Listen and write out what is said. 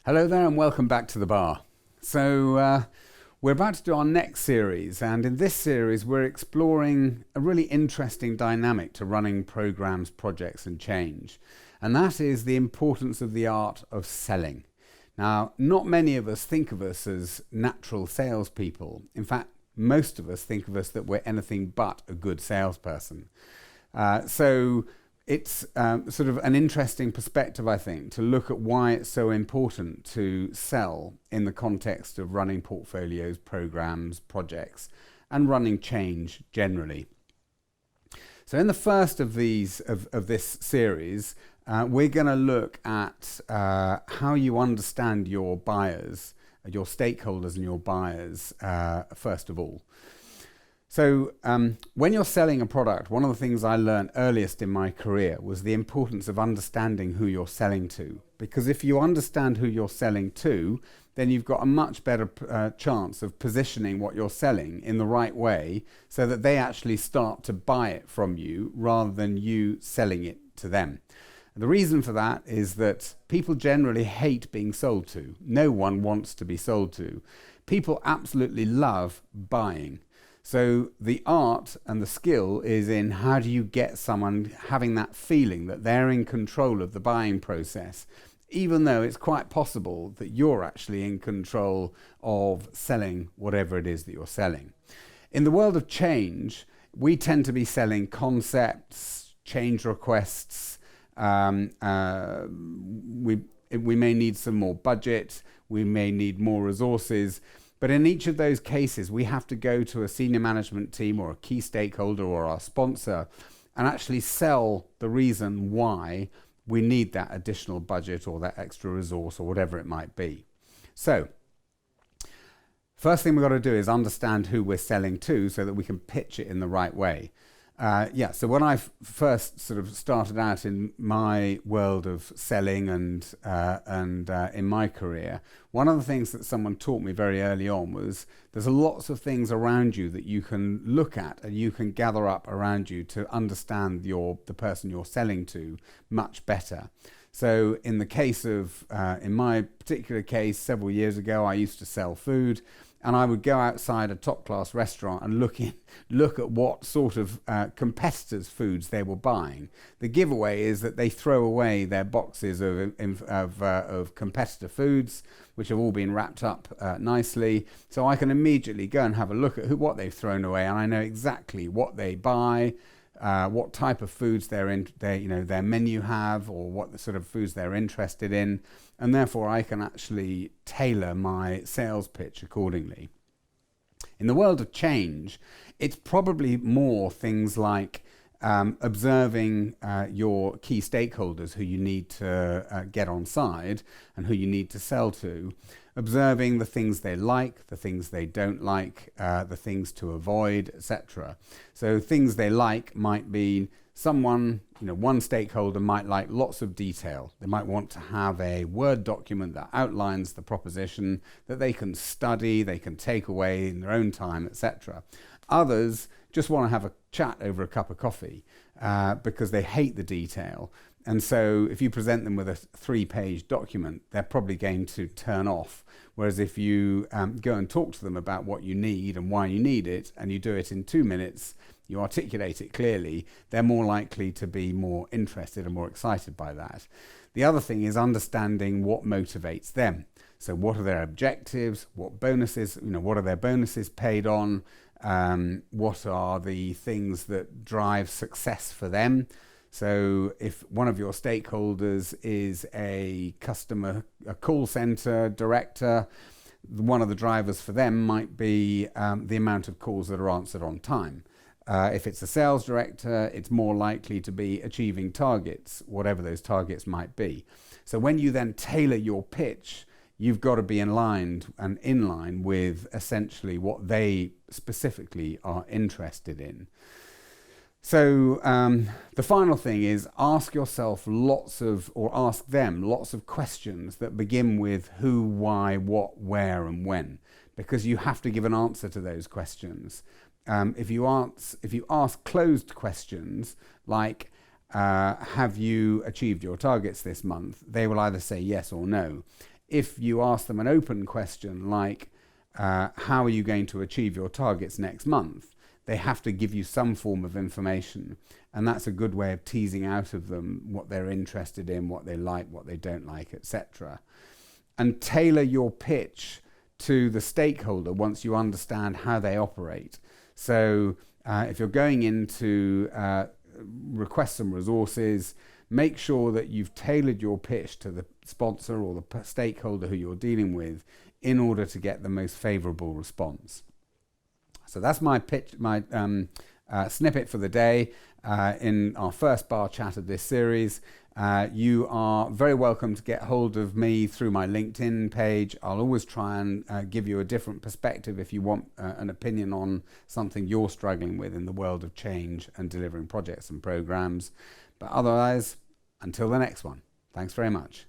Hello there and welcome back to the bar. We're about to do our next series, and in this series we're exploring a really interesting dynamic to running programs, projects and change, and that is the importance of the art of selling. Now, not many of us think of us as natural salespeople. In fact, most of us think of us that we're anything but a good salesperson. It's sort of an interesting perspective, I think, to look at why it's so important to sell in the context of running portfolios, programs, projects, and running change generally. So in the first of these of this series, we're going to look at how you understand your buyers, your stakeholders and your buyers, first of all. So when you're selling a product, one of the things I learned earliest in my career was the importance of understanding who you're selling to. Because if you understand who you're selling to, then you've got a much better chance of positioning what you're selling in the right way so that they actually start to buy it from you rather than you selling it to them. And the reason for that is that people generally hate being sold to. No one wants to be sold to. People absolutely love buying. So the art and the skill is in how do you get someone having that feeling that they're in control of the buying process, even though it's quite possible that you're actually in control of selling whatever it is that you're selling. In the world of change, we tend to be selling concepts, change requests. We may need some more budget. We may need more resources. But in each of those cases, we have to go to a senior management team or a key stakeholder or our sponsor and actually sell the reason why we need that additional budget or that extra resource or whatever it might be. So, first thing we've got to do is understand who we're selling to so that we can pitch it in the right way. So when I first sort of started out in my world of selling and in my career, one of the things that someone taught me very early on was there's lots of things around you that you can look at and you can gather up around you to understand the person you're selling to much better. So in the case of, in my particular case, several years ago, I used to sell food. And I would go outside a top-class restaurant and look at what sort of competitors' foods they were buying. The giveaway is that they throw away their boxes of competitor foods, which have all been wrapped up nicely. So I can immediately go and have a look at what they've thrown away, and I know exactly what they buy, what type of foods their menu have, or what the sort of foods they're interested in, and therefore I can actually tailor my sales pitch accordingly. In the world of change, it's probably more things like observing your key stakeholders who you need to get on side and who you need to sell to, observing the things they like, the things they don't like, the things to avoid, etc. So things they like might be one stakeholder might like lots of detail. They might want to have a Word document that outlines the proposition that they can study, they can take away in their own time, etc. Others just want to have a chat over a cup of coffee because they hate the detail. And so if you present them with a 3-page document, they're probably going to turn off. Whereas if you go and talk to them about what you need and why you need it, and you do it in 2 minutes, you articulate it clearly, they're more likely to be more interested and more excited by that. The other thing is understanding what motivates them. So what are their objectives? What bonuses, what are their bonuses paid on? What are the things that drive success for them? So if one of your stakeholders is a call center director, one of the drivers for them might be the amount of calls that are answered on time. If it's a sales director, it's more likely to be achieving targets, whatever those targets might be. So when you then tailor your pitch, you've got to be in line with essentially what they specifically are interested in. So the final thing is ask them lots of questions that begin with who, why, what, where, and when, because you have to give an answer to those questions. If you ask closed questions like have you achieved your targets this month, they will either say yes or no. if you ask them an open question like, how are you going to achieve your targets next month? They have to give you some form of information. And that's a good way of teasing out of them what they're interested in, what they like, what they don't like, etc. And tailor your pitch to the stakeholder once you understand how they operate. So if you're going in to request some resources, make sure that you've tailored your pitch to the sponsor or the stakeholder who you're dealing with in order to get the most favorable response. So that's my pitch, my snippet for the day in our first bar chat of this series. You are very welcome to get hold of me through my LinkedIn page. I'll always try and give you a different perspective if you want an opinion on something you're struggling with in the world of change and delivering projects and programs. But otherwise, until the next one, thanks very much.